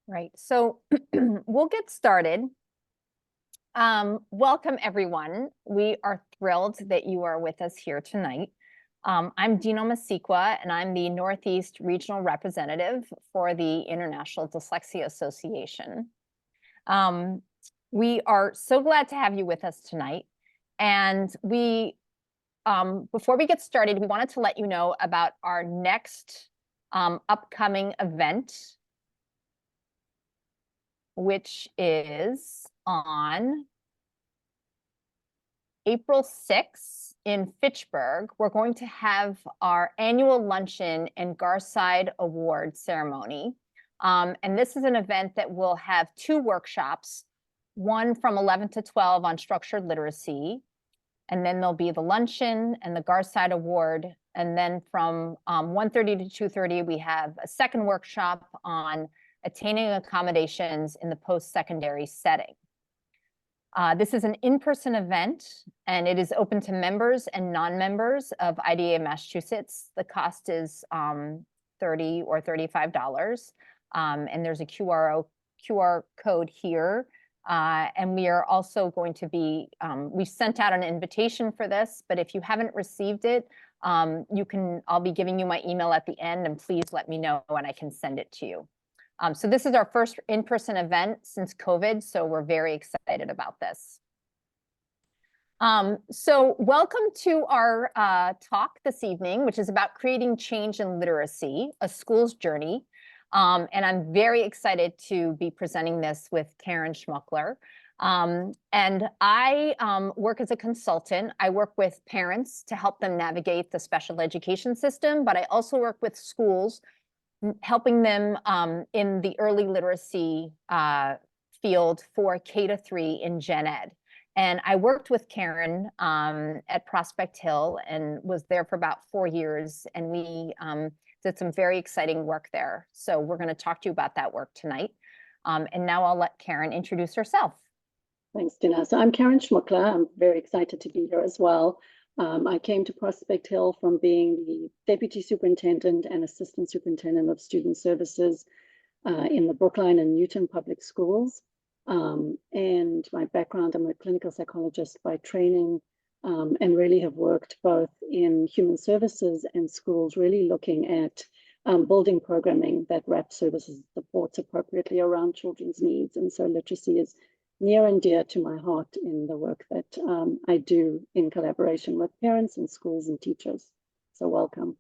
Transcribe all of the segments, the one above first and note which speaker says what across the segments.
Speaker 1: Right. So we'll get started. Welcome, everyone. We are thrilled that you are with us here tonight. I'm Dinan Messiqua, and I'm the Northeast Regional Representative for the International Dyslexia Association. We are so glad to have you with us tonight. And before we get started, we wanted to let you know about our next upcoming event, which is on April 6th in Fitchburg. We're going to have our annual luncheon and Garside Award ceremony. And this is an event that will have two workshops, one from 11 to 12 on structured literacy, and then there'll be the luncheon and the Garside Award. And then from 1:30 to 2:30, we have a second workshop on attaining accommodations in the post-secondary setting. This is an in-person event, and it is open to members and non-members of IDA Massachusetts. The cost is $30 or $35, and there's a QR code here. And we are also going to be, we sent out an invitation for this, but if you haven't received it, I'll be giving you my email at the end, and please let me know and I can send it to you. So this is our first in-person event since COVID, so we're very excited about this. So welcome to our talk this evening, which is about creating change in literacy, a school's journey. And I'm very excited to be presenting this with Karen Shmukler. And I work as a consultant. I work with parents to help them navigate the special education system, but I also work with schools, helping them in the early literacy field for K-3 in Gen Ed. And I worked with Karen at Prospect Hill and was there for about 4 years. And we did some very exciting work there. So we're going to talk to you about that work tonight. And now I'll let Karen introduce herself.
Speaker 2: Thanks, Dina. So I'm Karen Shmukler. I'm very excited to be here as well. I came to Prospect Hill from being the Deputy Superintendent and Assistant Superintendent of Student Services in the Brookline and Newton Public Schools. And my background, I'm a clinical psychologist by training, and really have worked both in human services and schools, really looking at building programming that wraps services and supports appropriately around children's needs. And so literacy is near and dear to my heart in the work that I do in collaboration with parents and schools and teachers. So welcome.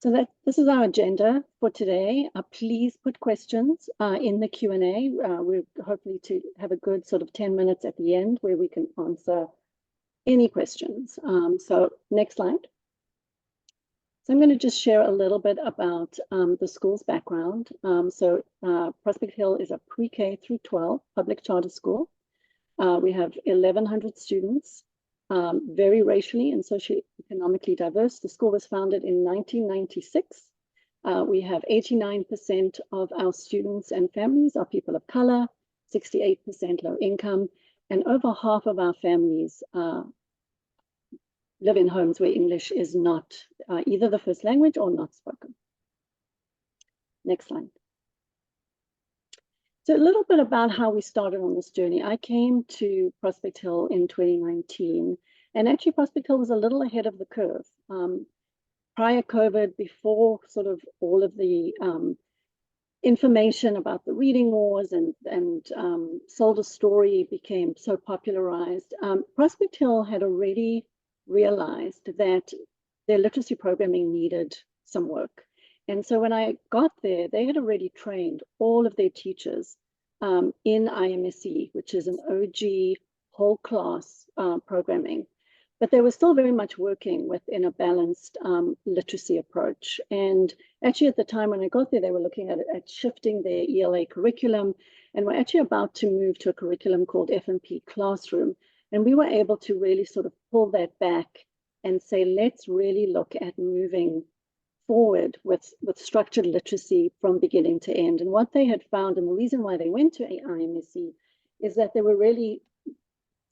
Speaker 2: So this is our agenda for today. Please put questions in the Q&A. We're hopefully to have a good sort of 10 minutes at the end where we can answer any questions. So next slide. So I'm going to just share a little bit about the school's background. Prospect Hill is a pre-K through 12 public charter school. We have 1,100 students, very racially and socioeconomically diverse. The school was founded in 1996. We have 89% of our students and families are people of color, 68% low income, and over half of our families live in homes where English is not either the first language or not spoken. Next slide. So a little bit about how we started on this journey. I came to Prospect Hill in 2019, and actually Prospect Hill was a little ahead of the curve. Prior COVID, before sort of all of the information about the reading wars and Sold a Story became so popularized, Prospect Hill had already realized that their literacy programming needed some work. And so when I got there, they had already trained all of their teachers in IMSE, which is an OG whole class programming. But they were still very much working within a balanced literacy approach. And actually at the time when I got there, they were looking at shifting their ELA curriculum, and we're actually about to move to a curriculum called F&P Classroom. And we were able to really sort of pull that back and say, let's really look at moving forward with structured literacy from beginning to end. And what they had found, and the reason why they went to IMSE, is that there were really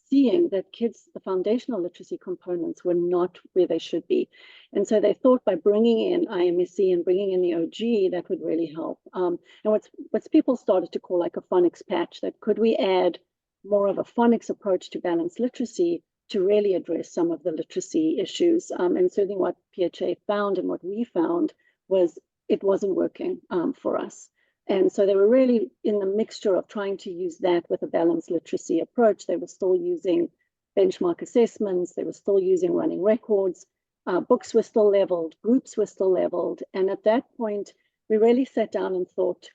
Speaker 2: seeing that kids, the foundational literacy components were not where they should be. And so they thought by bringing in IMSC and bringing in the OG, that would really help. And what's people started to call like a phonics patch, that could we add more of a phonics approach to balanced literacy to really address some of the literacy issues. And certainly what PHA found and what we found was it wasn't working for us. And so they were really in the mixture of trying to use that with a balanced literacy approach. They were still using benchmark assessments. They were still using running records. Books were still leveled. Groups were still leveled. And at that point, we really sat down and thought,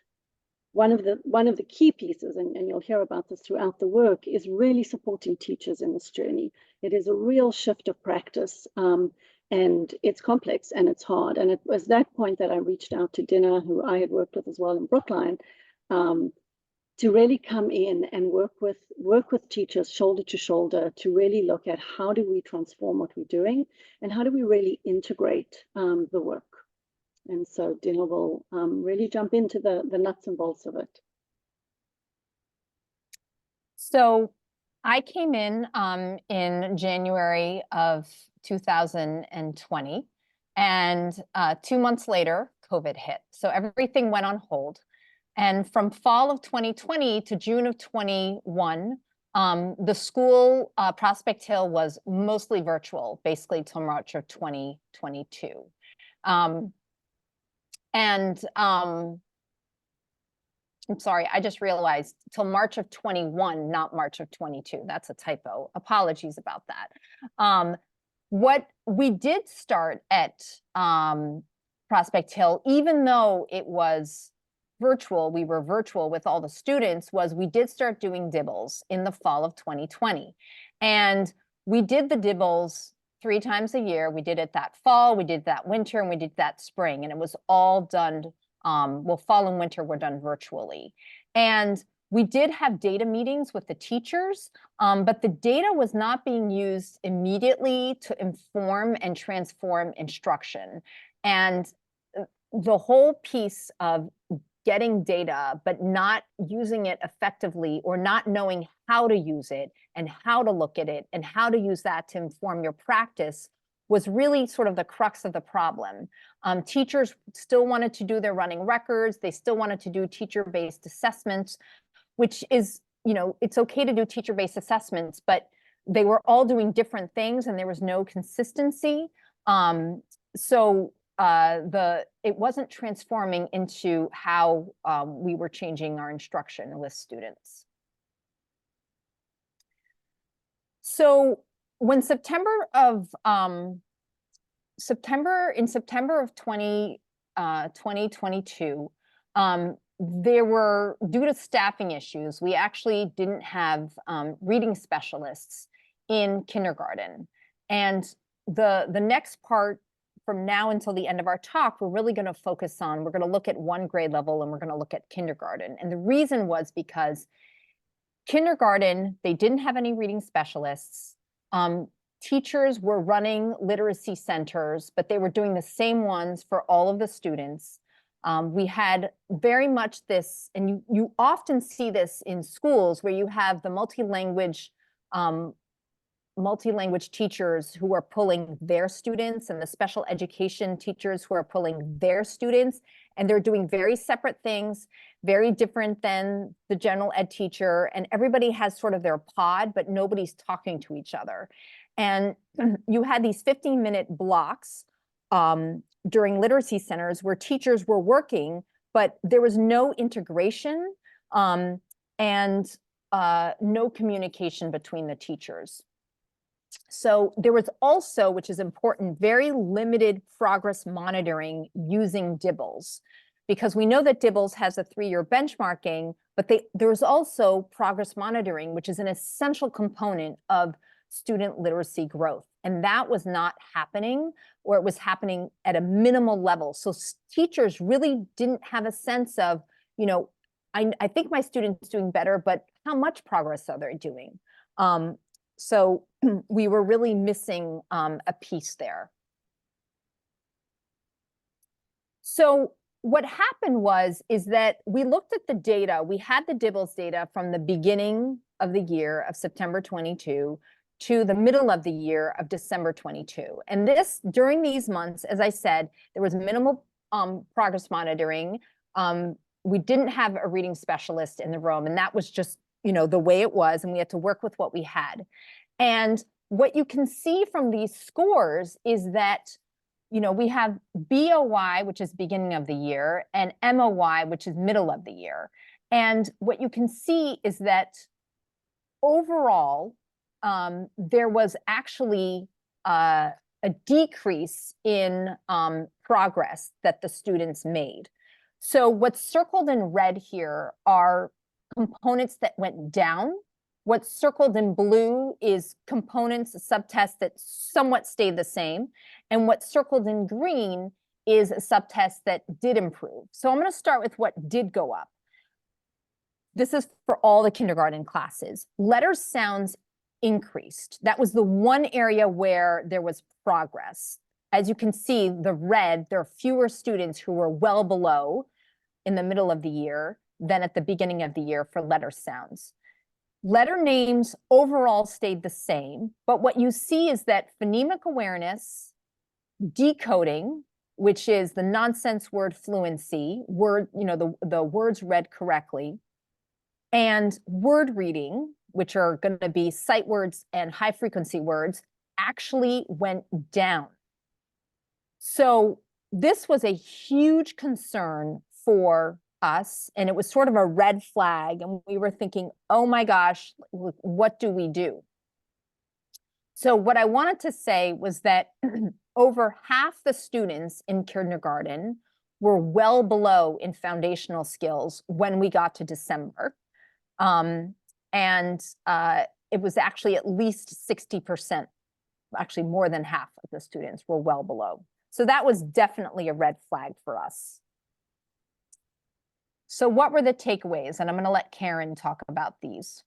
Speaker 2: one of the key pieces, and you'll hear about this throughout the work, is really supporting teachers in this journey. It is a real shift of practice. And it's complex and it's hard. And it was that point that I reached out to Dinan, who I had worked with as well in Brookline, to really come in and work with teachers shoulder to shoulder to really look at how do we transform what we're doing and how do we really integrate the work. And so Dinan will really jump into the nuts and bolts of it.
Speaker 1: So I came in January of 2020, and 2 months later, COVID hit. So everything went on hold. And from fall of 2020 to June of 21, the school, Prospect Hill, was mostly virtual, basically till March of 2022. I'm sorry, I just realized till March of 21, not March of 22. That's a typo. Apologies about that. What we did start at Prospect Hill, even though it was virtual, we were virtual with all the students, was we did start doing dibbles in the fall of 2020. And we did the dibbles 3 times a year. We did it that fall, we did that winter, and we did that spring. And it was all done, well, fall and winter were done virtually. And we did have data meetings with the teachers, but the data was not being used immediately to inform and transform instruction. And the whole piece of getting data, but not using it effectively or not knowing how to use it and how to look at it and how to use that to inform your practice was really sort of the crux of the problem. Teachers still wanted to do their running records. They still wanted to do teacher-based assessments, which is, it's okay to do teacher-based assessments, but they were all doing different things and there was no consistency. So it wasn't transforming into how we were changing our instruction with students. So when September of 2022, there were, due to staffing issues, we actually didn't have reading specialists in kindergarten. And the next part from now until the end of our talk, we're really going to focus on, we're going to look at 1 grade level and we're going to look at kindergarten. And the reason was because kindergarten, they didn't have any reading specialists. Teachers were running literacy centers, but they were doing the same ones for all of the students. We had very much this, and you often see this in schools where you have the multi-language teachers who are pulling their students and the special education teachers who are pulling their students, and they're doing very separate things, very different than the general ed teacher, and everybody has sort of their pod, but nobody's talking to each other. And you had these 15-minute blocks during literacy centers where teachers were working, but there was no integration and no communication between the teachers. So there was also, which is important, very limited progress monitoring using DIBELS, because we know that DIBELS has a 3-year benchmarking, but there's also progress monitoring, which is an essential component of student literacy growth. And that was not happening, or it was happening at a minimal level. So teachers really didn't have a sense of, I think my student's doing better, but how much progress are they doing? So we were really missing a piece there. So what happened is that we looked at the data. We had the DIBELS data from the beginning of the year of September 22 to the middle of the year of December 22. And this, during these months, as I said, there was minimal progress monitoring. We didn't have a reading specialist in the room, and that was just, the way it was, and we had to work with what we had. And what you can see from these scores is that, we have BOY, which is beginning of the year, and MOY, which is middle of the year. And what you can see is that overall, there was actually a decrease in progress that the students made. So what's circled in red here are components that went down. What's circled in blue is components, subtests that somewhat stayed the same. And what's circled in green is a subtest that did improve. So I'm going to start with what did go up. This is for all the kindergarten classes. Letters, sounds increased. That was the one area where there was progress. As you can see, the red, there are fewer students who were well below in the middle of the year than at the beginning of the year for letter sounds. Letter names overall stayed the same, but what you see is that phonemic awareness, decoding, which is the nonsense word fluency, the words read correctly, and word reading, which are going to be sight words and high frequency words, actually went down. So this was a huge concern for us, and it was sort of a red flag, and we were thinking, oh my gosh, what do we do? So what I wanted to say was that over half the students in kindergarten were well below in foundational skills when we got to December. It was actually at least 60%, actually more than half of the students were well below. So that was definitely a red flag for us. So what were the takeaways? And I'm going to let Karen talk about these.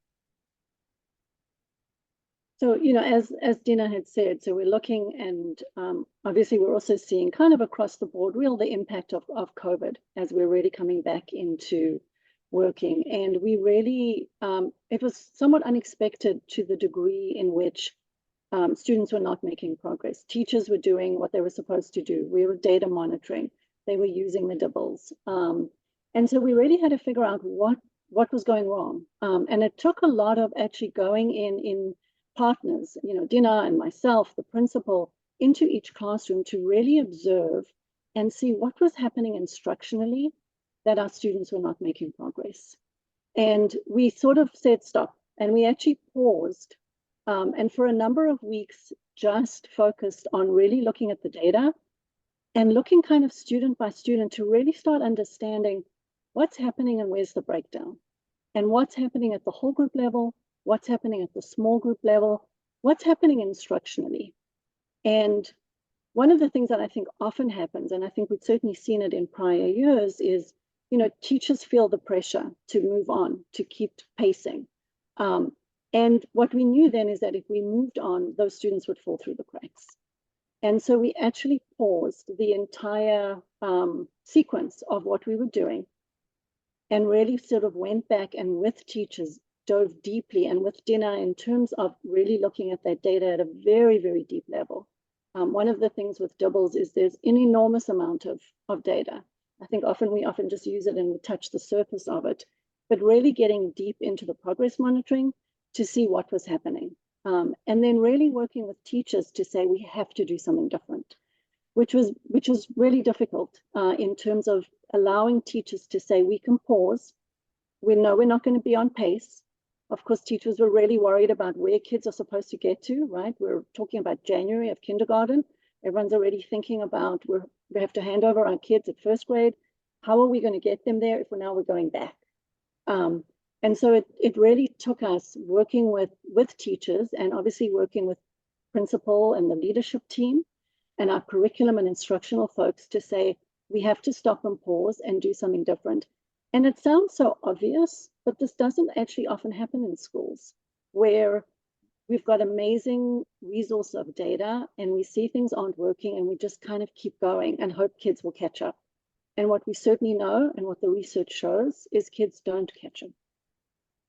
Speaker 2: So, as Dina had said, so we're looking, and obviously we're also seeing kind of across the board the impact of COVID as we're really coming back into working. And we really, it was somewhat unexpected to the degree in which students were not making progress. Teachers were doing what they were supposed to do. We were data monitoring. They were using the dibbles. And so we really had to figure out what was going wrong. And it took a lot of actually going in partners, Dina and myself, the principal, into each classroom to really observe and see what was happening instructionally that our students were not making progress. And we sort of said stop, and we actually paused, and for a number of weeks just focused on really looking at the data and looking kind of student by student to really start understanding what's happening and where's the breakdown, and what's happening at the whole group level, what's happening at the small group level, what's happening instructionally. And one of the things that I think often happens, and I think we've certainly seen it in prior years, is teachers feel the pressure to move on, to keep pacing. And what we knew then is that if we moved on, those students would fall through the cracks. And so we actually paused the entire sequence of what we were doing and really sort of went back and with teachers dove deeply, and with Dina in terms of really looking at that data at a very, very deep level. One of the things with doubles is there's an enormous amount of data. I think we often just use it and we touch the surface of it, but really getting deep into the progress monitoring to see what was happening. And then really working with teachers to say we have to do something different, which was really difficult in terms of allowing teachers to say we can pause. We know we're not going to be on pace. Of course, teachers were really worried about where kids are supposed to get to, right? We're talking about January of kindergarten. Everyone's already thinking about we have to hand over our kids at first grade. How are we going to get them there if we're going back? And so it really took us working with teachers and obviously working with principal and the leadership team and our curriculum and instructional folks to say, we have to stop and pause and do something different. And it sounds so obvious, but this doesn't actually often happen in schools where we've got amazing resource of data and we see things aren't working and we just kind of keep going and hope kids will catch up. And what we certainly know and what the research shows is kids don't catch up.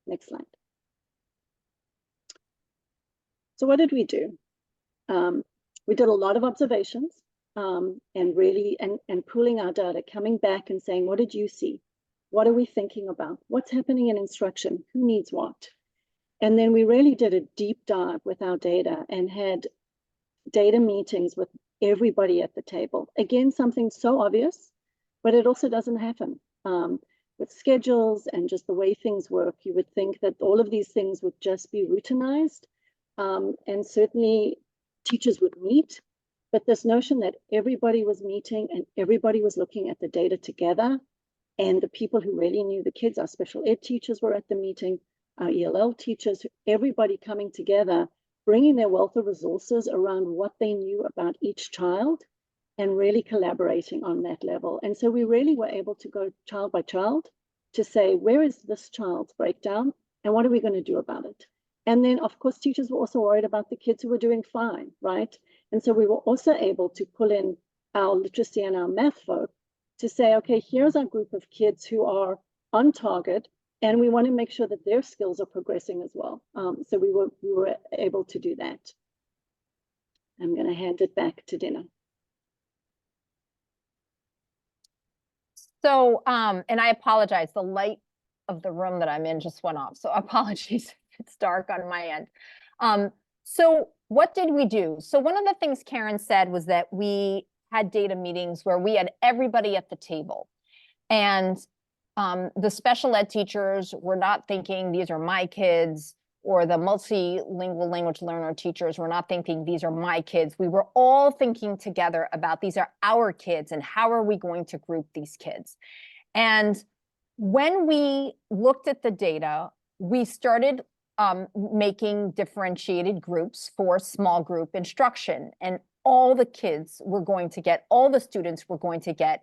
Speaker 2: Next slide. So what did we do? We did a lot of observations and really pooling our data, coming back and saying, what did you see? What are we thinking about? What's happening in instruction? Who needs what? And then we really did a deep dive with our data and had data meetings with everybody at the table. Again, something so obvious, but it also doesn't happen. With schedules and just the way things work, you would think that all of these things would just be routinized. And certainly teachers would meet, but this notion that everybody was meeting and everybody was looking at the data together, and the people who really knew the kids, our special ed teachers were at the meeting, our ELL teachers, everybody coming together, bringing their wealth of resources around what they knew about each child and really collaborating on that level. And so we really were able to go child by child to say, where is this child's breakdown and what are we going to do about it? And then, of course, teachers were also worried about the kids who were doing fine, right? And so we were also able to pull in our literacy and our math folk to say, okay, here's our group of kids who are on target, and we want to make sure that their skills are progressing as well. So we were able to do that. I'm going to hand it back to Dinan.
Speaker 1: So, and I apologize, the light of the room that I'm in just went off. So apologies, it's dark on my end. So what did we do? So one of the things Karen said was that we had data meetings where we had everybody at the table. And the special ed teachers were not thinking, these are my kids, or the multilingual language learner teachers were not thinking, these are my kids. We were all thinking together about, these are our kids, and how are we going to group these kids? And when we looked at the data, we started making differentiated groups for small group instruction. And all the kids were going to get, all the students were going to get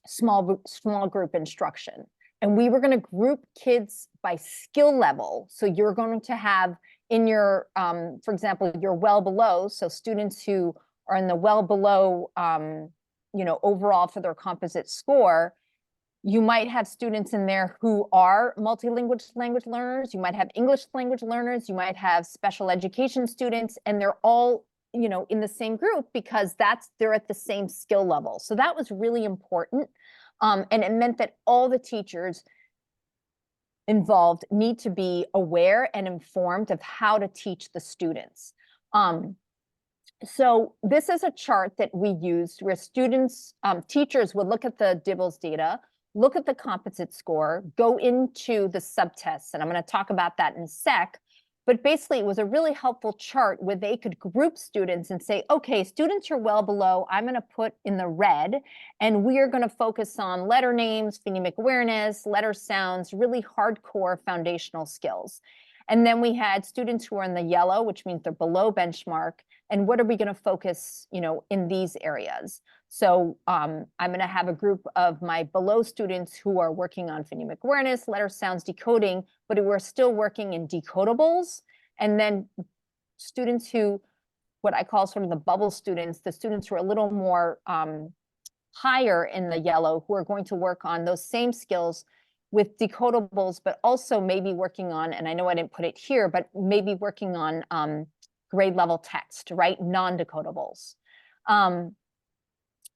Speaker 1: small group instruction. And we were going to group kids by skill level. So you're going to have in your, for example, your well below, so students who are in the well below, overall for their composite score, you might have students in there who are multilingual language learners. You might have English language learners. You might have special education students, and they're all, in the same group because they're at the same skill level. So that was really important. And it meant that all the teachers involved need to be aware and informed of how to teach the students. So this is a chart that we used where teachers would look at the DIBELS data, look at the composite score, go into the subtests, and I'm going to talk about that in a sec. But basically, it was a really helpful chart where they could group students and say, okay, students are well below, I'm going to put in the red, and we are going to focus on letter names, phonemic awareness, letter sounds, really hardcore foundational skills. And then we had students who are in the yellow, which means they're below benchmark. And what are we going to focus, in these areas? So I'm going to have a group of my below students who are working on phonemic awareness, letter sounds, decoding, but who are still working in decodables. And then students who, what I call sort of the bubble students, the students who are a little more higher in the yellow, who are going to work on those same skills with decodables, but also maybe working on, and I know I didn't put it here, but maybe working on grade level text, right? Non-decodables.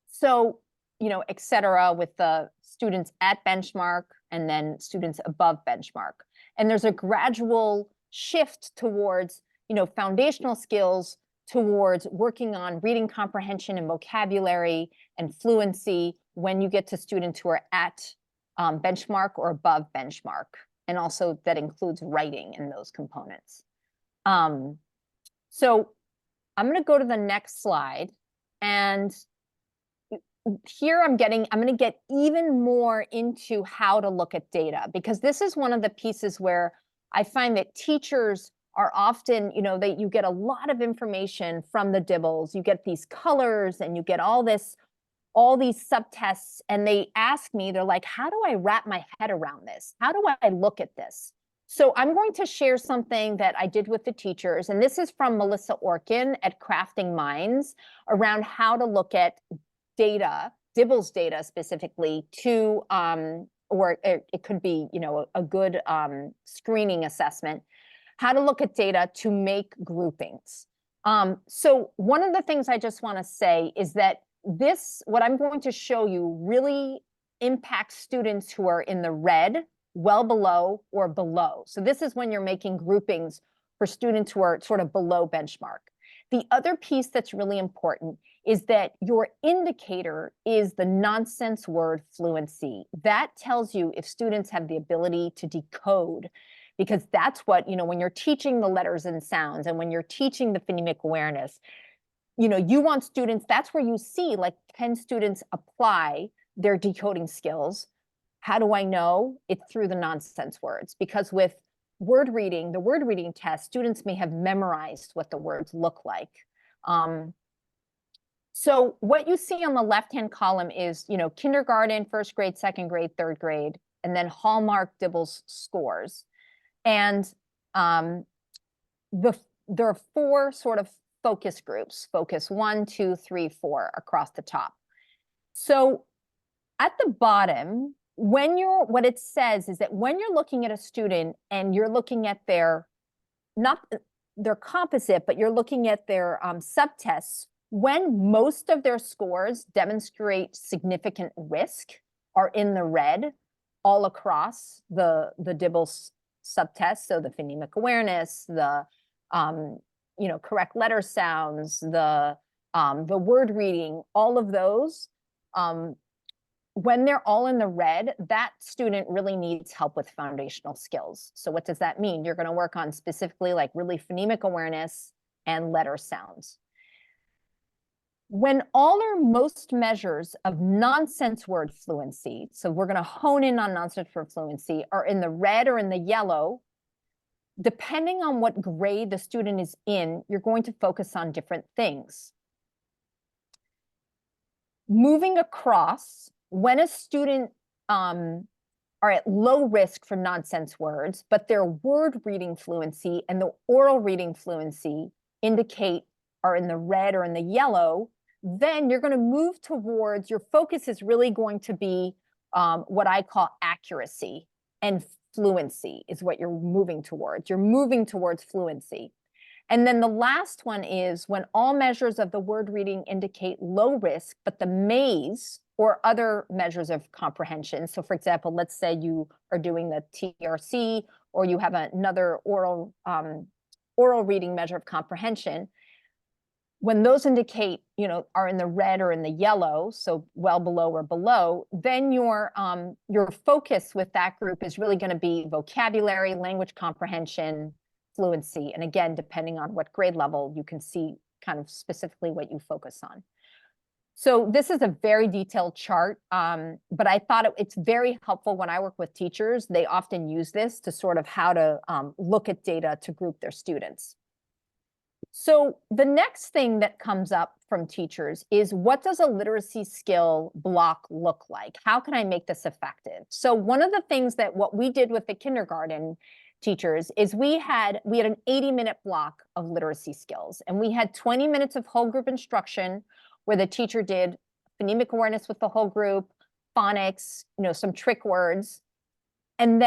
Speaker 1: So, et cetera, with the students at benchmark and then students above benchmark. And there's a gradual shift towards, foundational skills, towards working on reading comprehension and vocabulary and fluency when you get to students who are at benchmark or above benchmark. And also that includes writing in those components. So I'm going to go to the next slide. And here I'm going to get even more into how to look at data, because this is one of the pieces where I find that teachers are often, you get a lot of information from the DIBELS. You get these colors and you get all these subtests, and they ask me, they're like, how do I wrap my head around this? How do I look at this? So I'm going to share something that I did with the teachers, and this is from Melissa Orkin at Crafting Minds, around how to look at data, DIBELS data specifically, or it could be, a good screening assessment how to look at data to make groupings. So one of the things I just want to say is that what I'm going to show you really impacts students who are in the red, well below, or below. So this is when you're making groupings for students who are sort of below benchmark. The other piece that's really important is that your indicator is the nonsense word fluency. That tells you if students have the ability to decode, because that's what, when you're teaching the letters and sounds and when you're teaching the phonemic awareness, you want students, that's where you see, like, can students apply their decoding skills? How do I know? It's through the nonsense words, because with word reading, the word reading test, students may have memorized what the words look like. So what you see on the left-hand column is, kindergarten, first grade, second grade, third grade, and then Hallmark Dibbles scores. And there are 4 sort of focus groups, focus 1, 2, 3, 4 across the top. So at the bottom, what it says is that when you're looking at a student and you're looking at not their composite, but you're looking at their subtests, when most of their scores demonstrate significant risk are in the red all across the Dibbles subtest, so the phonemic awareness, the correct letter sounds, the word reading, all of those, when they're all in the red, that student really needs help with foundational skills. So what does that mean? You're going to work on specifically like really phonemic awareness and letter sounds. When all or most measures of nonsense word fluency, so we're going to hone in on nonsense word fluency, are in the red or in the yellow, depending on what grade the student is in, you're going to focus on different things. Moving across, when a student are at low risk for nonsense words, but their word reading fluency and the oral reading fluency are in the red or in the yellow, then you're going to move towards, your focus is really going to be what I call accuracy, and fluency is what you're moving towards. You're moving towards fluency. And then the last one is when all measures of the word reading indicate low risk, but the maze or other measures of comprehension. So for example, let's say you are doing the TRC, or you have another oral reading measure of comprehension. When those indicate, are in the red or in the yellow, so well below or below, then your focus with that group is really going to be vocabulary, language comprehension, fluency. And again, depending on what grade level, you can see kind of specifically what you focus on. So this is a very detailed chart, but I thought it's very helpful when I work with teachers. They often use this to sort of how to look at data to group their students. So the next thing that comes up from teachers is, what does a literacy skill block look like? How can I make this effective? So one of the things that what we did with the kindergarten teachers is we had an 80-minute block of literacy skills, and we had 20 minutes of whole group instruction where the teacher did phonemic awareness with the whole group, phonics, some trick words. And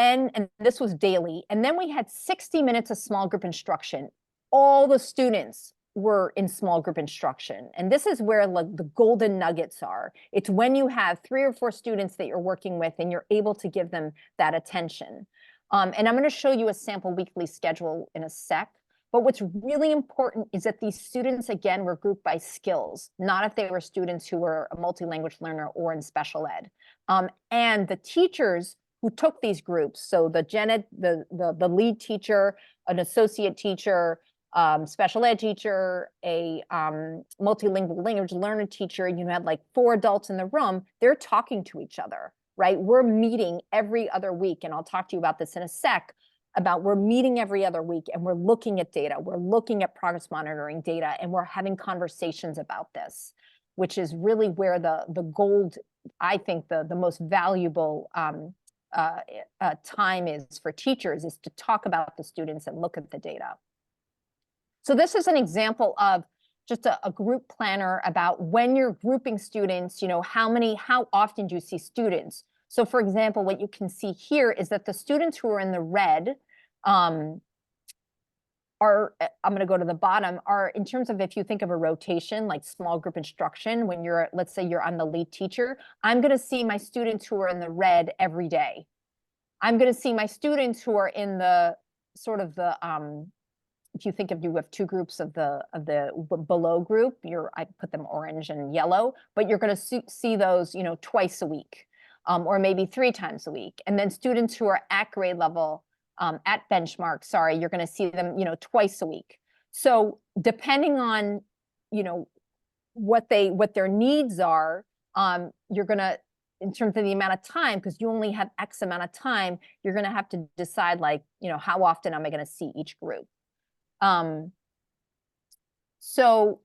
Speaker 1: this was daily. And then we had 60 minutes of small group instruction. All the students were in small group instruction. And this is where the golden nuggets are. It's when you have 3 or 4 students that you're working with and you're able to give them that attention. And I'm going to show you a sample weekly schedule in a sec. But what's really important is that these students, again, were grouped by skills, not if they were students who were a multi-language learner or in special ed. And the teachers who took these groups, so the lead teacher, an associate teacher, special ed teacher, a multilingual language learner teacher, you had like 4 adults in the room, they're talking to each other, right? We're meeting every other week, and I'll talk to you about this in a sec, about we're meeting every other week and we're looking at data, we're looking at progress monitoring data, and we're having conversations about this, which is really where the gold, I think the most valuable time is for teachers, is to talk about the students and look at the data. So this is an example of just a group planner about when you're grouping students, how often do you see students? So for example, what you can see here is that the students who are in the red, I'm going to go to the bottom, are in terms of if you think of a rotation, like small group instruction, when you're, let's say you're on the lead teacher, I'm going to see my students who are in the red every day. I'm going to see my students who are in the sort of the, if you think of, you have two groups of the below group, I put them orange and yellow, but you're going to see those, you know, twice a week, or maybe 3 times a week. And then students who are at grade level, at benchmark, sorry, you're going to see them, you know, twice a week. So depending on, you know, what their needs are, you're going to, in terms of the amount of time, because you only have X amount of time, you're going to have to decide, like, you know, how often am I going to see each group? So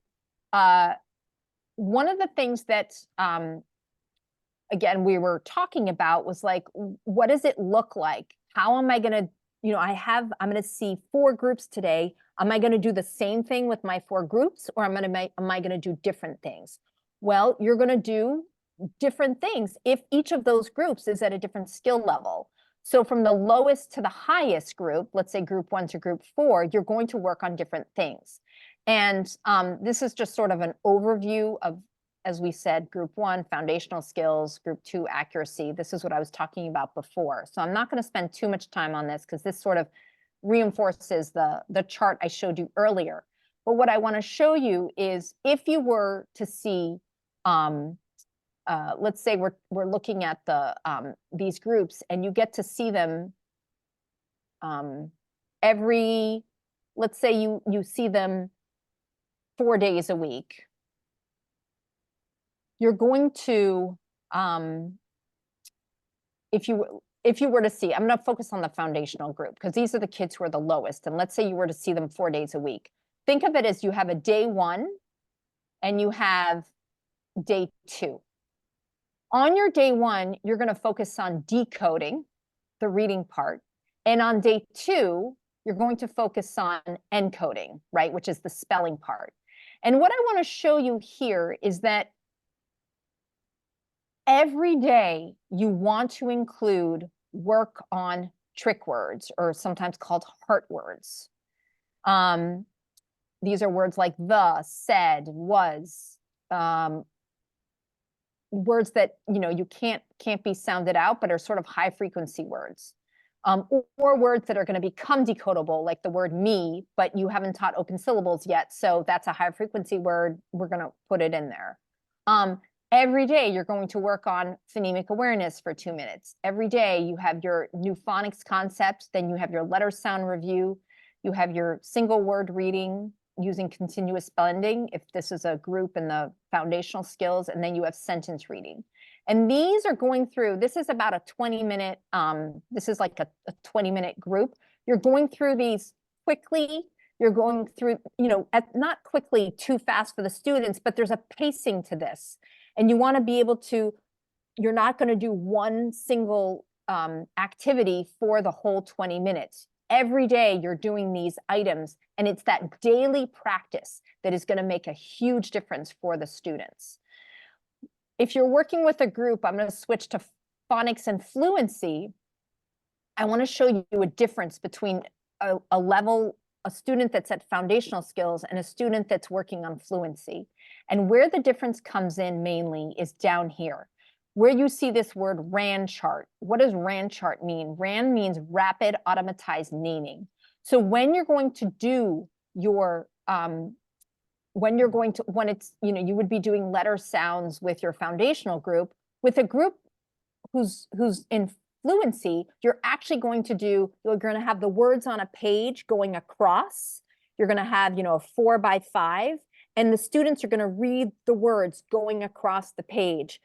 Speaker 1: one of the things that, again, we were talking about was like, what does it look like? How am I going to, you know, I'm going to see 4 groups today. Am I going to do the same thing with my 4 groups, or am I going to do different things? Well, you're going to do different things if each of those groups is at a different skill level. So from the lowest to the highest group, let's say group 1 to group 4, you're going to work on different things. And this is just sort of an overview of, as we said, group 1, foundational skills, group 2, accuracy. This is what I was talking about before. So I'm not going to spend too much time on this because this sort of reinforces the chart I showed you earlier. But what I want to show you is, if you were to see, let's say we're looking at these groups, and you get to see them let's say you see them 4 days a week. You're going to, if you were to see, I'm going to focus on the foundational group because these are the kids who are the lowest. And let's say you were to see them 4 days a week. Think of it as you have a day 1 and you have day 2. On your day 1, you're going to focus on decoding the reading part. And on day 2, you're going to focus on encoding, right, which is the spelling part. And what I want to show you here is that every day you want to include work on trick words, or sometimes called heart words. These are words like the, said, was, words that, you know, you can't be sounded out, but are sort of high frequency words. Or words that are going to become decodable, like the word me, but you haven't taught open syllables yet, so that's a high frequency word. We're going to put it in there. Every day you're going to work on phonemic awareness for 2 minutes. Every day you have your new phonics concepts, then you have your letter sound review, you have your single word reading using continuous blending, if this is a group in the foundational skills, and then you have sentence reading. And these are going through, this is about a 20-minute, this is like a 20-minute group. You're going through these quickly. You're going through, you know, not quickly too fast for the students, but there's a pacing to this. And you want to be able to, you're not going to do one single activity for the whole 20 minutes. Every day you're doing these items, and it's that daily practice that is going to make a huge difference for the students. If you're working with a group, I'm going to switch to phonics and fluency. I want to show you a difference between a student that's at foundational skills and a student that's working on fluency. And where the difference comes in mainly is down here, where you see this word RAN chart. What does RAN chart mean? RAN means rapid automatized naming. So when you're going to do your, when it's, you know, you would be doing letter sounds with your foundational group. With a group who's in fluency, you're actually going to you're going to have the words on a page going across. You're going to have, you know, a 4x5, and the students are going to read the words going across the page,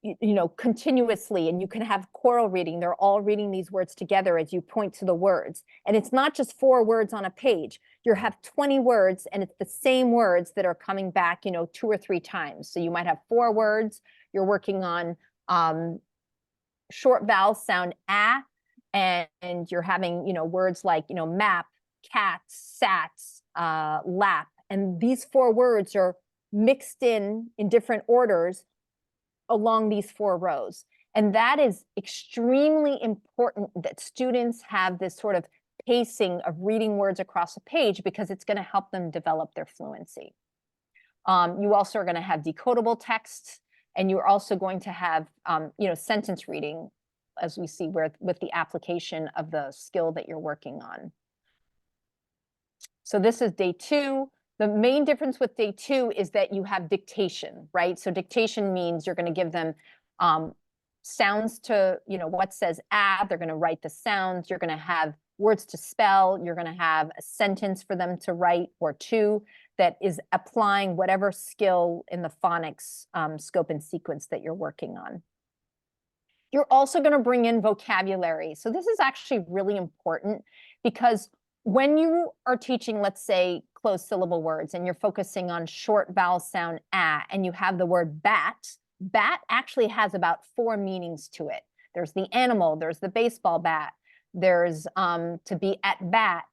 Speaker 1: you know, continuously. And you can have choral reading. They're all reading these words together as you point to the words. And it's not just 4 words on a page. You have 20 words, and it's the same words that are coming back, you know, 2 or 3 times. So you might have 4 words. You're working on short vowel sound ah, and you're having, you know, words like, you know, map, cats, sats, lap. And these 4 words are mixed in different orders along these 4 rows. And that is extremely important, that students have this sort of pacing of reading words across a page because it's going to help them develop their fluency. You also are going to have decodable text, and you're also going to have, sentence reading, as we see with the application of the skill that you're working on. So this is day 2. The main difference with day 2 is that you have dictation, right? So dictation means you're going to give them sounds to, what says ah, they're going to write the sounds. You're going to have words to spell. You're going to have a sentence for them to write or two that is applying whatever skill in the phonics scope and sequence that you're working on. You're also going to bring in vocabulary. So this is actually really important because when you are teaching, let's say, closed syllable words, and you're focusing on short vowel sound ah, and you have the word bat, bat actually has about 4 meanings to it. There's the animal, there's the baseball bat, there's to be at bat.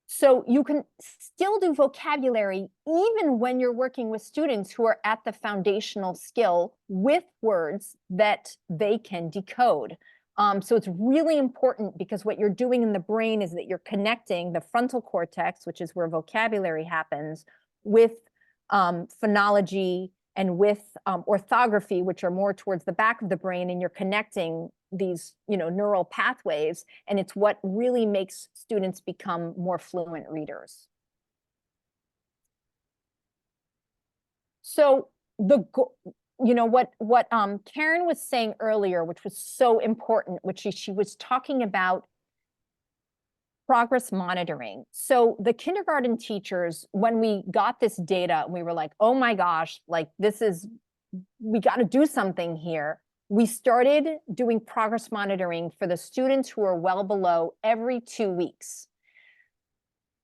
Speaker 1: So you can still do vocabulary even when you're working with students who are at the foundational skill with words that they can decode. So it's really important because what you're doing in the brain is that you're connecting the frontal cortex, which is where vocabulary happens, with phonology and with orthography, which are more towards the back of the brain, and you're connecting these neural pathways, and it's what really makes students become more fluent readers. So what Karen was saying earlier, which was so important, which she was talking about progress monitoring. So the kindergarten teachers, when we got this data, we were like, oh my gosh, like we got to do something here. We started doing progress monitoring for the students who are well below every 2 weeks.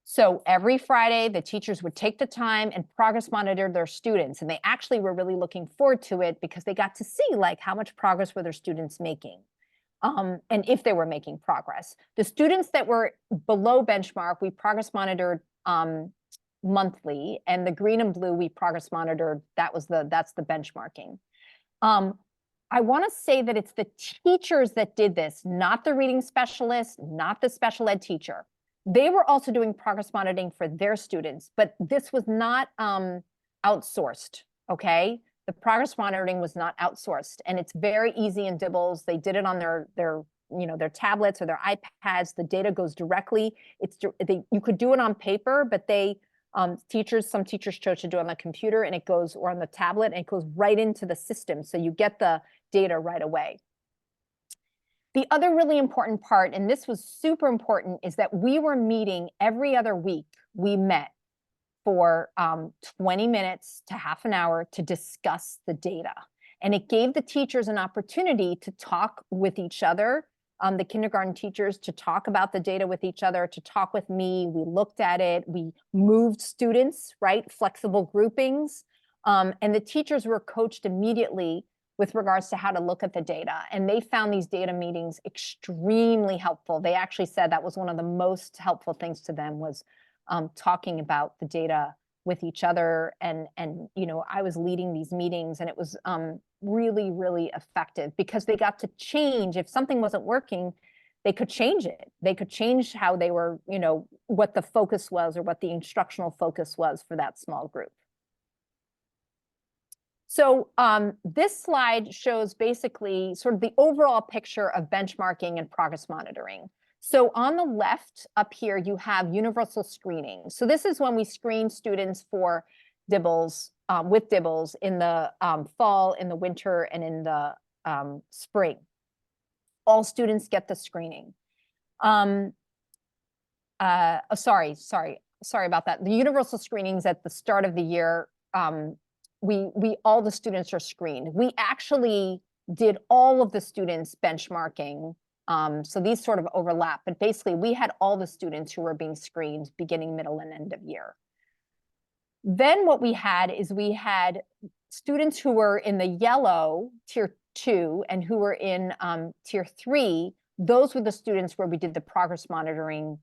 Speaker 1: So every Friday, the teachers would take the time and progress monitor their students. And they actually were really looking forward to it because they got to see like how much progress were their students making. And if they were making progress. The students that were below benchmark, we progress monitored monthly, and the green and blue we progress monitored. That's the benchmarking. I want to say that it's the teachers that did this, not the reading specialist, not the special ed teacher. They were also doing progress monitoring for their students, but this was not outsourced, okay? The progress monitoring was not outsourced, and it's very easy in Dibbles. They did it on their tablets or their iPads. The data goes directly. You could do it on paper, but some teachers chose to do it on the computer, and it goes, or on the tablet, and it goes right into the system. So you get the data right away. The other really important part, and this was super important, is that we were meeting every other week. We met for 20 minutes to half an hour to discuss the data. And it gave the teachers an opportunity to talk with each other, the kindergarten teachers, to talk about the data with each other, to talk with me. We looked at it. We moved students, right? Flexible groupings. And the teachers were coached immediately with regards to how to look at the data. And they found these data meetings extremely helpful. They actually said that was one of the most helpful things to them was talking about the data with each other. And I was leading these meetings, and it was really, really effective because they got to change. If something wasn't working, they could change it. They could change how they were, what the focus was or what the instructional focus was for that small group. So this slide shows basically sort of the overall picture of benchmarking and progress monitoring. So on the left up here, you have universal screening. So this is when we screen students for Dibbles, with Dibbles in the fall, in the winter, and in the spring. All students get the screening. Sorry about that. The universal screenings at the start of the year, all the students are screened. We actually did all of the students benchmarking. So these sort of overlap, but basically we had all the students who were being screened beginning, middle, and end of year. Then what we had is we had students who were in the yellow tier 2 and who were in tier 3. Those were the students where we did the progress monitoring,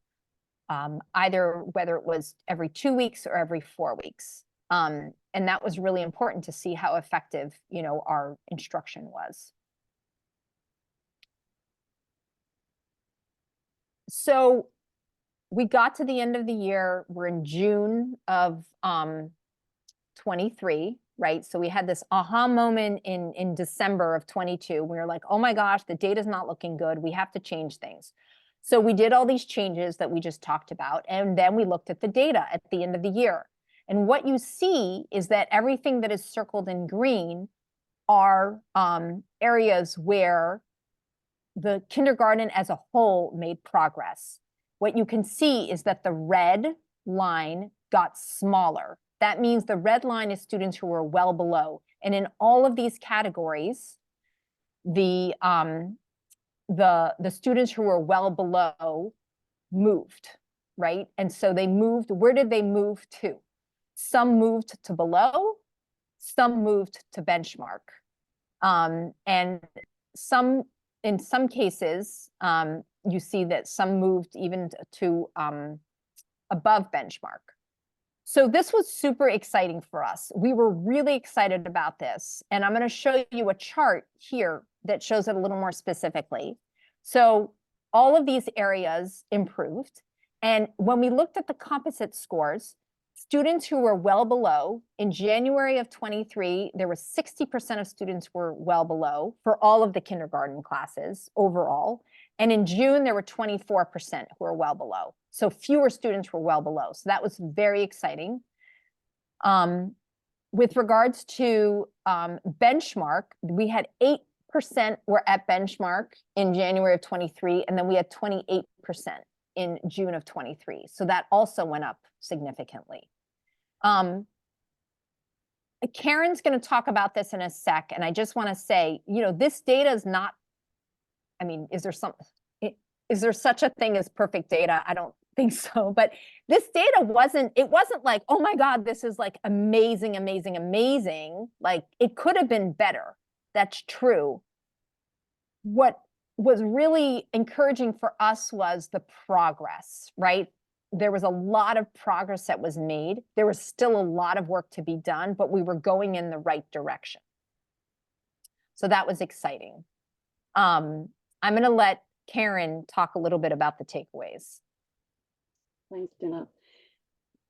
Speaker 1: either whether it was every 2 weeks or every 4 weeks. And that was really important to see how effective, our instruction was. So we got to the end of the year, we're in June of 23, right? So we had this aha moment in December of 22. We were like, oh my gosh, the data's not looking good. We have to change things. So we did all these changes that we just talked about. And then we looked at the data at the end of the year. And what you see is that everything that is circled in green are areas where the kindergarten as a whole made progress. What you can see is that the red line got smaller. That means the red line is students who were well below. And in all of these categories, the students who were well below moved, right? And so they moved, where did they move to? Some moved to below, some moved to benchmark. And in some cases, you see that some moved even to above benchmark. So this was super exciting for us. We were really excited about this. And I'm going to show you a chart here that shows it a little more specifically. So all of these areas improved. And when we looked at the composite scores, students who were well below, in January of 23, there were 60% of students were well below for all of the kindergarten classes overall. And in June, there were 24% who were well below. So fewer students were well below. So that was very exciting. With regards to benchmark, we had 8% were at benchmark in January of 23, and then we had 28% in June of 23. So that also went up significantly. Karen's going to talk about this in a sec, and I just want to say, you know, this data is not, I mean, is there such a thing as perfect data? I don't think so, but this data wasn't like, oh my God, this is like amazing, amazing, amazing. Like it could have been better. That's true. What was really encouraging for us was the progress, right? There was a lot of progress that was made. There was still a lot of work to be done, but we were going in the right direction. So that was exciting. I'm going to let Karen talk a little bit about the takeaways.
Speaker 2: Thanks, Dinan.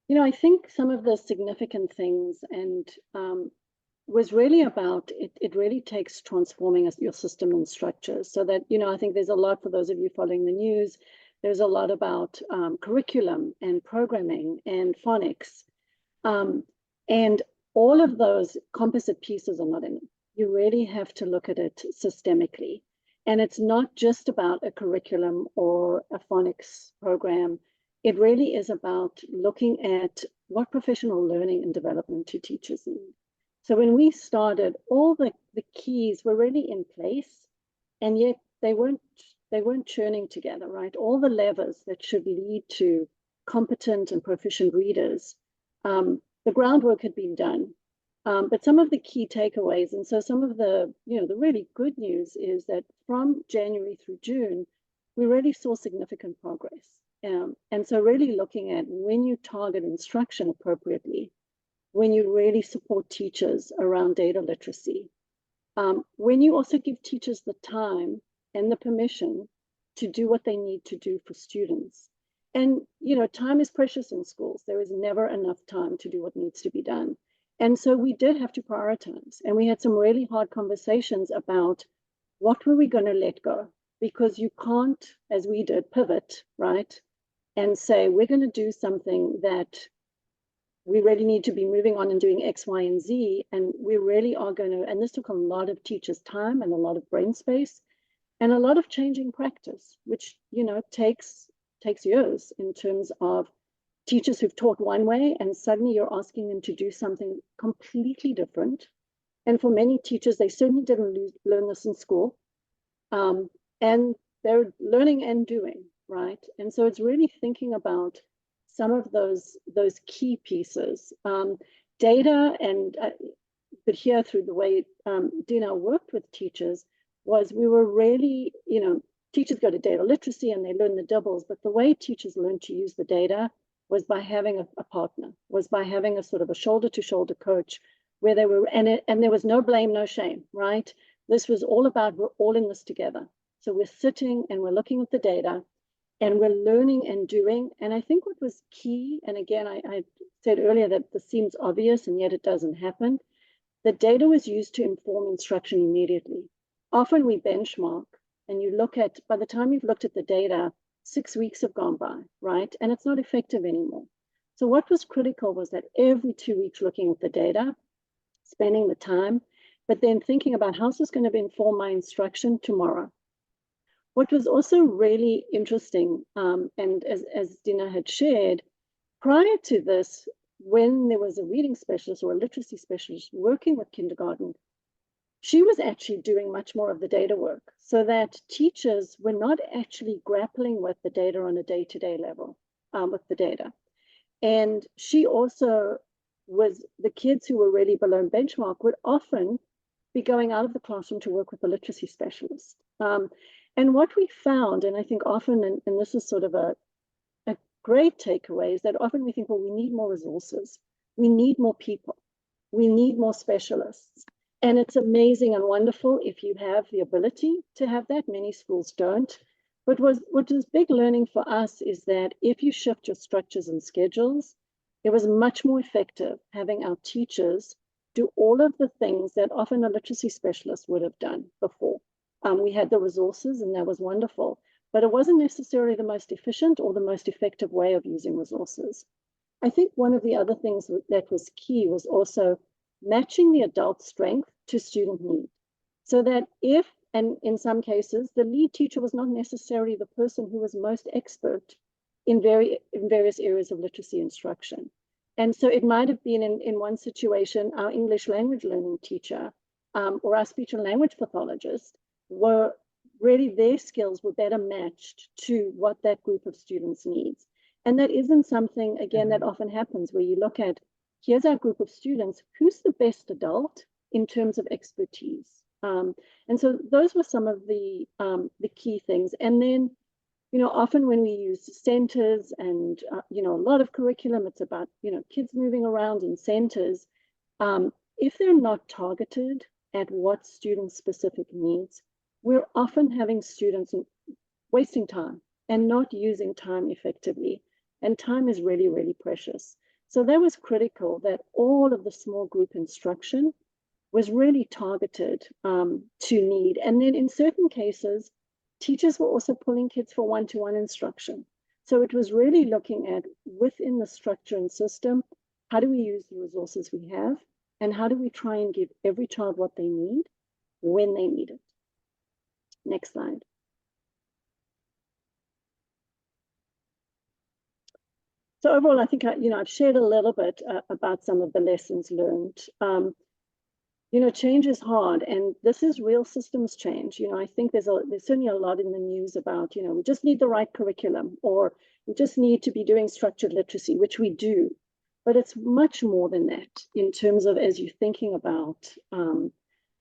Speaker 2: You know, I think some of the significant things and was really about, it really takes transforming your system and structures so that, you know, I think there's a lot for those of you following the news. There's a lot about curriculum and programming and phonics. And all of those composite pieces are not in it. You really have to look at it systemically. And it's not just about a curriculum or a phonics program. It really is about looking at what professional learning and development do teachers need. So when we started, all the keys were really in place, and yet they weren't churning together, right? All the levers that should lead to competent and proficient readers, the groundwork had been done. But some of the key takeaways, and so some of the, you know, the really good news is that from January through June, we really saw significant progress. And so really looking at when you target instruction appropriately, when you really support teachers around data literacy, when you also give teachers the time and the permission to do what they need to do for students. And, you know, time is precious in schools. There is never enough time to do what needs to be done. And so we did have to prioritize. And we had some really hard conversations about what were we going to let go? Because you can't, as we did, pivot, right? And say, we're going to do something that we really need to be moving on and doing X, Y, and Z. And we really are going to, and this took a lot of teachers' time and a lot of brain space and a lot of changing practice, which, you know, takes years in terms of teachers who've taught one way and suddenly you're asking them to do something completely different. And for many teachers, they certainly didn't learn this in school. And they're learning and doing, right? And so it's really thinking about some of those key pieces. Data and, but here through the way Dinan worked with teachers was we were really, you know, teachers go to data literacy and they learn the doubles, but the way teachers learn to use the data was by having a partner, was by having a sort of a shoulder-to-shoulder coach where they were, and there was no blame, no shame, right? This was all about we're all in this together. So we're sitting and we're looking at the data and we're learning and doing. And I think what was key, and again, I said earlier that this seems obvious and yet it doesn't happen, the data was used to inform instruction immediately. Often we benchmark and you look at, by the time you've looked at the data, 6 weeks have gone by, right? And it's not effective anymore. So what was critical was that every 2 weeks looking at the data, spending the time, but then thinking about how's this going to inform my instruction tomorrow. What was also really interesting, and as Dina had shared, prior to this, when there was a reading specialist or a literacy specialist working with kindergarten, she was actually doing much more of the data work so that teachers were not actually grappling with the data on a day-to-day level with the data. And she also was, the kids who were really below benchmark would often be going out of the classroom to work with a literacy specialist. And what we found, and I think often, and this is sort of a great takeaway, is that often we think, well, we need more resources. We need more people. We need more specialists. And it's amazing and wonderful if you have the ability to have that. Many schools don't. But what was big learning for us is that if you shift your structures and schedules, it was much more effective having our teachers do all of the things that often a literacy specialist would have done before. We had the resources and that was wonderful, but it wasn't necessarily the most efficient or the most effective way of using resources. I think one of the other things that was key was also matching the adult strength to student need. So that if, and in some cases, the lead teacher was not necessarily the person who was most expert in various areas of literacy instruction. And so it might have been in one situation, our English language learning teacher or our speech and language pathologist were really, their skills were better matched to what that group of students needs. And that isn't something, again, that often happens where you look at, here's our group of students, who's the best adult in terms of expertise? And so those were some of the key things. And then, often when we use centers and, a lot of curriculum, it's about, kids moving around in centers. If they're not targeted at what student-specific needs, we're often having students wasting time and not using time effectively. And time is really, really precious. So that was critical, that all of the small group instruction was really targeted to need. And then in certain cases, teachers were also pulling kids for one-to-one instruction. So it was really looking at, within the structure and system, how do we use the resources we have? And how do we try and give every child what they need when they need it? Next slide. So overall, I think I've shared a little bit about some of the lessons learned. Change is hard, and this is real systems change. I think there's certainly a lot in the news about, we just need the right curriculum, or we just need to be doing structured literacy, which we do. But it's much more than that in terms of, as you're thinking about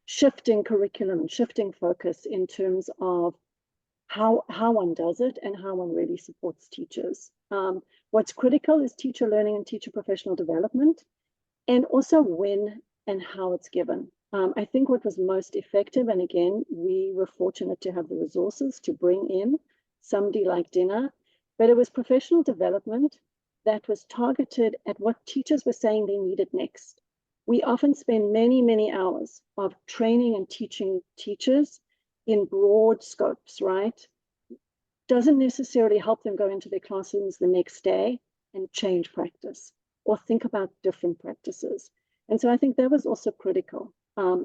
Speaker 2: shifting curriculum and shifting focus in terms of how one does it and how one really supports teachers. What's critical is teacher learning and teacher professional development, and also when and how it's given. I think what was most effective, and again, we were fortunate to have the resources to bring in somebody like Dina, but it was professional development that was targeted at what teachers were saying they needed next. We often spend many, many hours of training and teaching teachers in broad scopes, right? Doesn't necessarily help them go into their classrooms the next day and change practice or think about different practices. And so I think that was also critical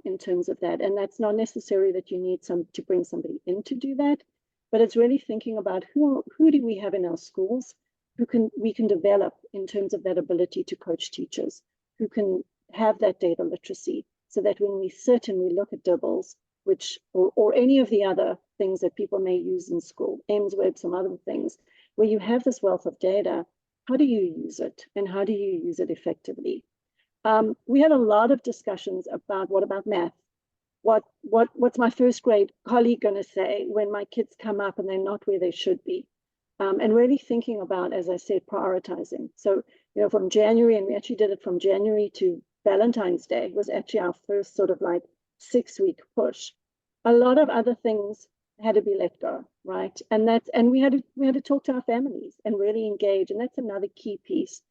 Speaker 2: in terms of that. And that's not necessarily that you need to bring somebody in to do that, but it's really thinking about who do we have in our schools we can develop in terms of that ability to coach teachers, who can have that data literacy, so that when we sit and we look at DIBELS, or any of the other things that people may use in school, Ames Web, some other things, where you have this wealth of data, how do you use it and how do you use it effectively? We had a lot of discussions about what about math? What's my first grade colleague going to say when my kids come up and they're not where they should be? And really thinking about, as I said, prioritizing. So, from January, and we actually did it from January to Valentine's Day, was actually our first sort of like 6-week push. A lot of other things had to be let go, right? And we had to talk to our families and really engage. And that's another key piece,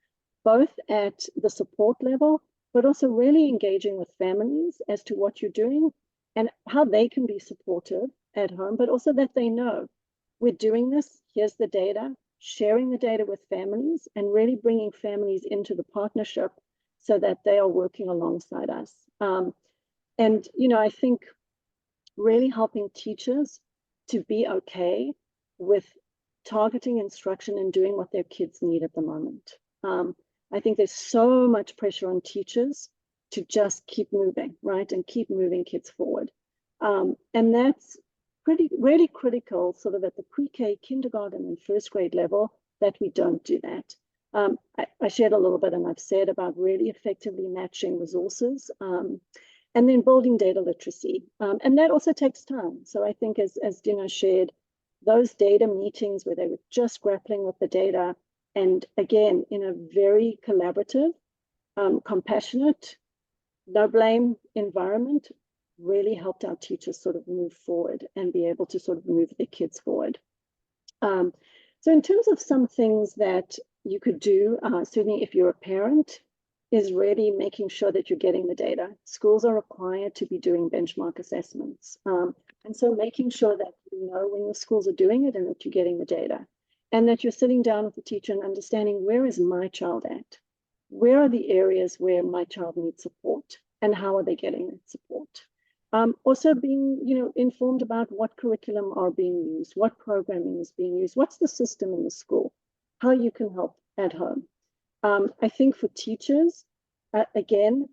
Speaker 2: both at the support level, but also really engaging with families as to what you're doing and how they can be supportive at home, but also that they know we're doing this, here's the data, sharing the data with families and really bringing families into the partnership so that they are working alongside us. And, you know, I think really helping teachers to be okay with targeting instruction and doing what their kids need at the moment. I think there's so much pressure on teachers to just keep moving, right? And keep moving kids forward. And that's really critical sort of at the pre-K, kindergarten and first grade level that we don't do that. I shared a little bit and I've said about really effectively matching resources and then building data literacy. And that also takes time. So I think as Dinan shared, those data meetings where they were just grappling with the data and again, in a very collaborative, compassionate, no blame environment really helped our teachers sort of move forward and be able to sort of move their kids forward. So in terms of some things that you could do, certainly if you're a parent, is really making sure that you're getting the data. Schools are required to be doing benchmark assessments. And so making sure that you know when your schools are doing it and that you're getting the data. And that you're sitting down with the teacher and understanding where is my child at? Where are the areas where my child needs support? And how are they getting that support? Also being, you know, informed about what curriculum are being used, what programming is being used, what's the system in the school, how you can help at home. I think for teachers, again,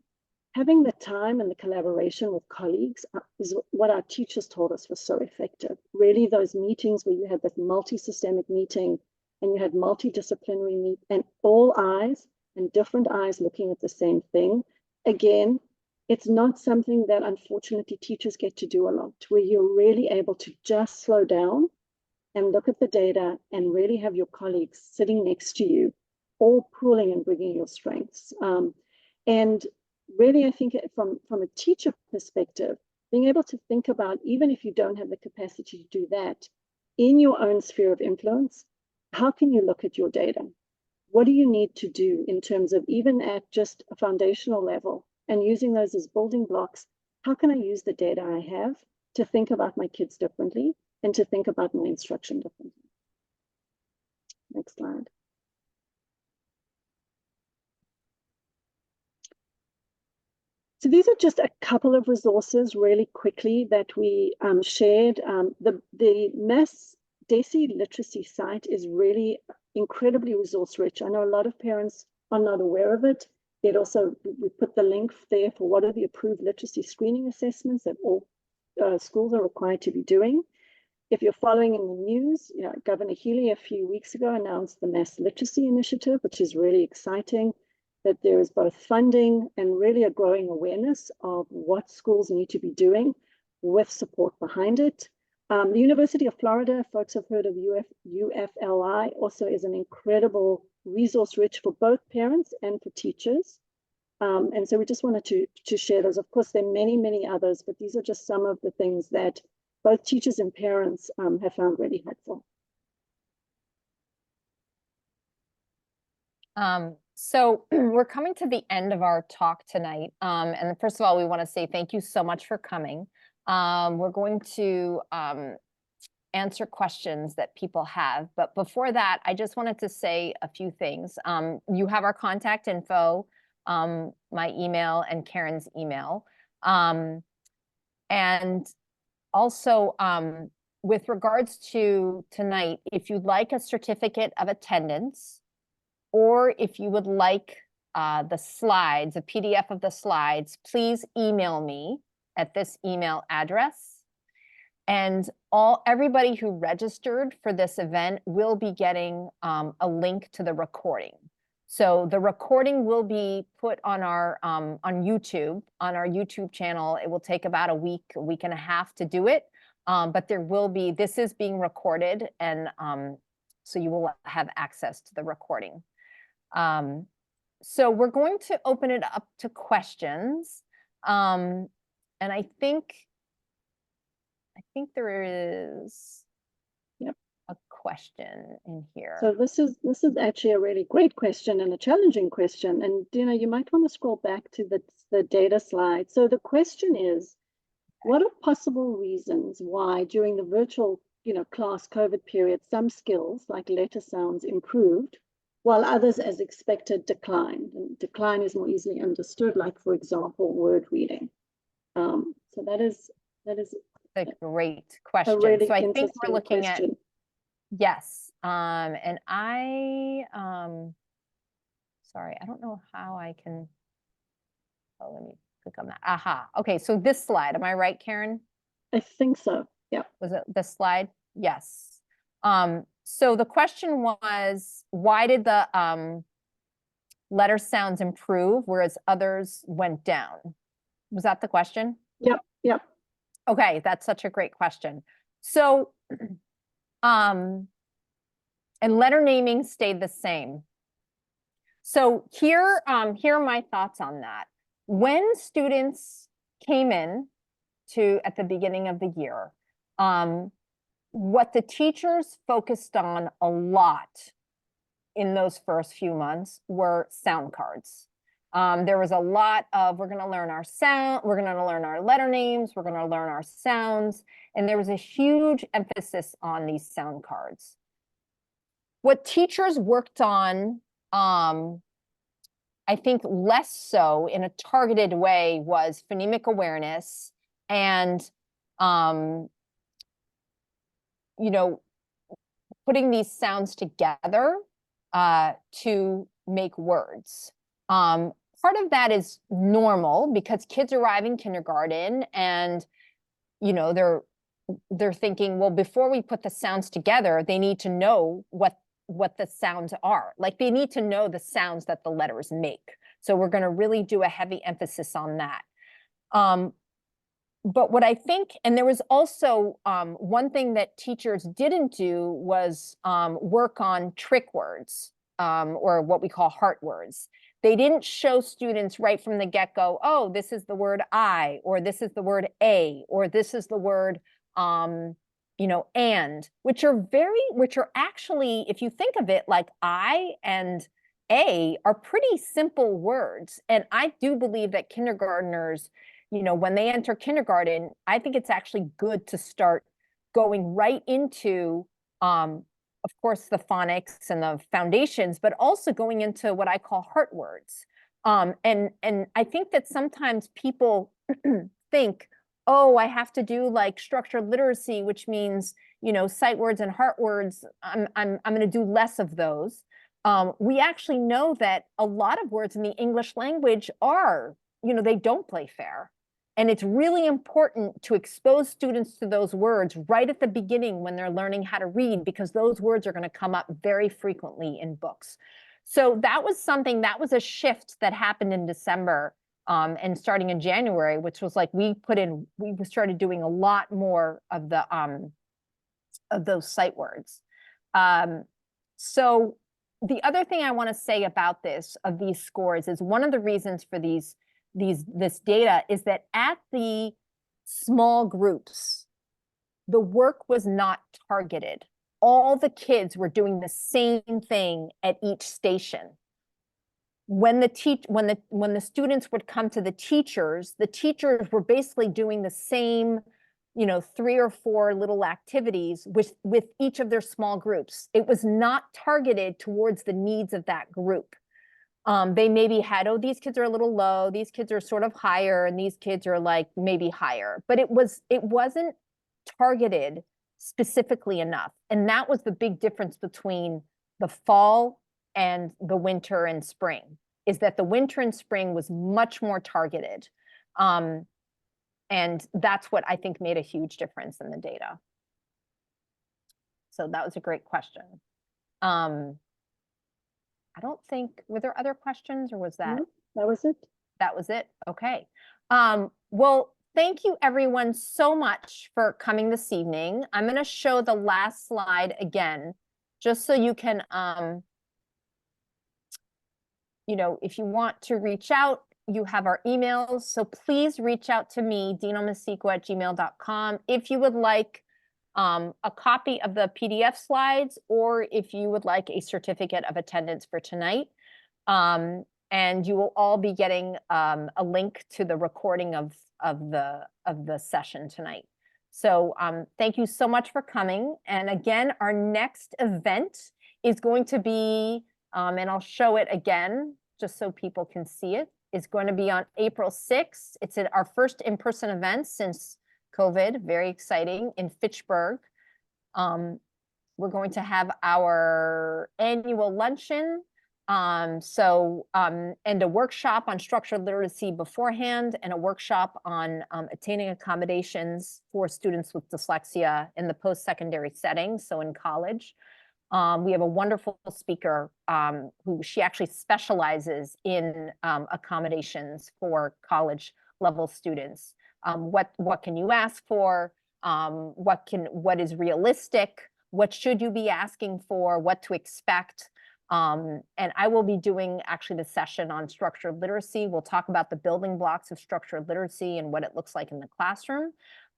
Speaker 2: having the time and the collaboration with colleagues is what our teachers told us was so effective. Really those meetings where you had that multi-systemic meeting and you had multidisciplinary meet and all eyes and different eyes looking at the same thing. Again, it's not something that unfortunately teachers get to do a lot, where you're really able to just slow down and look at the data and really have your colleagues sitting next to you, all pooling and bringing your strengths. And really, I think from a teacher perspective, being able to think about, even if you don't have the capacity to do that, in your own sphere of influence, how can you look at your data? What do you need to do in terms of even at just a foundational level and using those as building blocks? How can I use the data I have to think about my kids differently and to think about my instruction differently? Next slide. So these are just a couple of resources really quickly that we shared. The Mass DESI literacy site is really incredibly resource rich. I know a lot of parents are not aware of it. It also, we put the link there for what are the approved literacy screening assessments that all schools are required to be doing. If you're following in the news, you know, Governor Healy a few weeks ago announced the Mass Literacy Initiative, which is really exciting, that there is both funding and really a growing awareness of what schools need to be doing with support behind it. The University of Florida, folks have heard of UFLI, also is an incredible resource rich for both parents and for teachers. And so we just wanted to share those. Of course, there are many, many others, but these are just some of the things that both teachers and parents have found really helpful.
Speaker 1: So we're coming to the end of our talk tonight. And first of all, we want to say thank you so much for coming. We're going to answer questions that people have. But before that, I just wanted to say a few things. You have our contact info, my email and Karen's email. And also, with regards to tonight, if you'd like a certificate of attendance, or if you would like the slides, a PDF of the slides, please email me at this email address. And everybody who registered for this event will be getting a link to the recording. So the recording will be put on our on YouTube channel. It will take about a week and a half to do it. But this is being recorded, and so you will have access to the recording. So we're going to open it up to questions. And I think think there is
Speaker 2: Yep.
Speaker 1: a question in here.
Speaker 2: So this is actually a really great question and a challenging question. And Dina, you might want to scroll back to the data slide. So the question is, what are possible reasons why during the virtual, class COVID period, some skills like letter sounds improved, while others, as expected, declined? And decline is more easily understood, like, for example, word reading. So that is
Speaker 1: a great
Speaker 2: a
Speaker 1: question.
Speaker 2: really
Speaker 1: So I think
Speaker 2: interesting
Speaker 1: we're looking
Speaker 2: question.
Speaker 1: at, yes. And sorry, I don't know how I can, oh, let me click on that. Aha. Okay, so this slide, am I right, Karen?
Speaker 2: I think so. Yeah.
Speaker 1: Was it this slide? Yes. So the question was, why did the letter sounds improve, whereas others went down? Was that the question?
Speaker 2: Yep. Yep.
Speaker 1: Okay, that's such a great question. So, and letter naming stayed the same. So here are my thoughts on that. When students came in at the beginning of the year, what the teachers focused on a lot in those first few months were sound cards. There was a lot of, we're going to learn our sound, we're going to learn our letter names, we're going to learn our sounds, and there was a huge emphasis on these sound cards. What teachers worked on, I think less so in a targeted way, was phonemic awareness and, putting these sounds together to make words. Part of that is normal because kids arrive in kindergarten and, they're thinking, well, before we put the sounds together, they need to know what the sounds are. Like, they need to know the sounds that the letters make. So we're going to really do a heavy emphasis on that. But what I think, and there was also one thing that teachers didn't do was work on trick words, or what we call heart words. They didn't show students right from the get-go, oh, this is the word I, or this is the word a, or this is the word, and, which are actually, if you think of it, like I and a are pretty simple words. And I do believe that kindergartners, when they enter kindergarten, I think it's actually good to start going right into, of course, the phonics and the foundations, but also going into what I call heart words. And I think that sometimes people think, oh, I have to do like structured literacy, which means, sight words and heart words. I'm going to do less of those. We actually know that a lot of words in the English language are, they don't play fair. And it's really important to expose students to those words right at the beginning when they're learning how to read, because those words are going to come up very frequently in books. So that was a shift that happened in December, and starting in January, which was like we started doing a lot more of those sight words. So the other thing I want to say about these scores is one of the reasons for this data is that at the small groups, the work was not targeted. All the kids were doing the same thing at each station. When the students would come to the teachers were basically doing the same, 3 or 4 little activities with each of their small groups. It was not targeted towards the needs of that group. They maybe had, oh, these kids are a little low, these kids are sort of higher, and these kids are like maybe higher. But it wasn't targeted specifically enough. And that was the big difference between the fall and the winter and spring, is that the winter and spring was much more targeted. And that's what I think made a huge difference in the data. So that was a great question. I don't think, were there other questions, or was that?
Speaker 2: No, that was it.
Speaker 1: That was it? Okay. Well, thank you everyone so much for coming this evening. I'm going to show the last slide again, just so you can, if you want to reach out, you have our emails, so please reach out to me, dinamessiqua@gmail.com, if you would like a copy of the PDF slides, or if you would like a certificate of attendance for tonight. And you will all be getting a link to the recording of the session tonight. So thank you so much for coming. And again, our next event is going to be, and I'll show it again, just so people can see it, is going to be on April 6th. It's our first in-person event since COVID, very exciting, in Fitchburg. We're going to have our annual luncheon, and a workshop on structured literacy beforehand, and a workshop on attaining accommodations for students with dyslexia in the post-secondary setting, so in college. We have a wonderful speaker who she actually specializes in accommodations for college level students. What can you ask for? What is realistic? What should you be asking for? What to expect? And I will be doing actually the session on structured literacy. We'll talk about the building blocks of structured literacy and what it looks like in the classroom.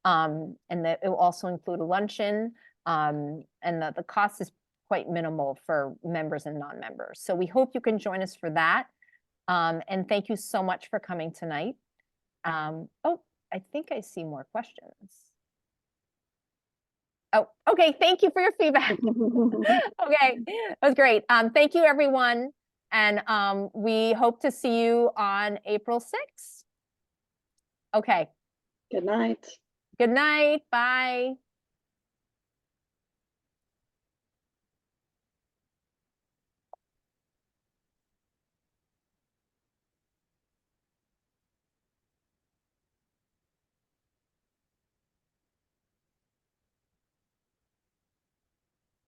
Speaker 1: And it will also include a luncheon. And the cost is quite minimal for members and non-members. So we hope you can join us for that. And thank you so much for coming tonight. Oh, I think I see more questions. Oh, okay. Thank you for your feedback. Okay, that was great. Thank you, everyone. And we hope to see you on April 6th. Okay.
Speaker 2: Good night.
Speaker 1: Good night. Bye.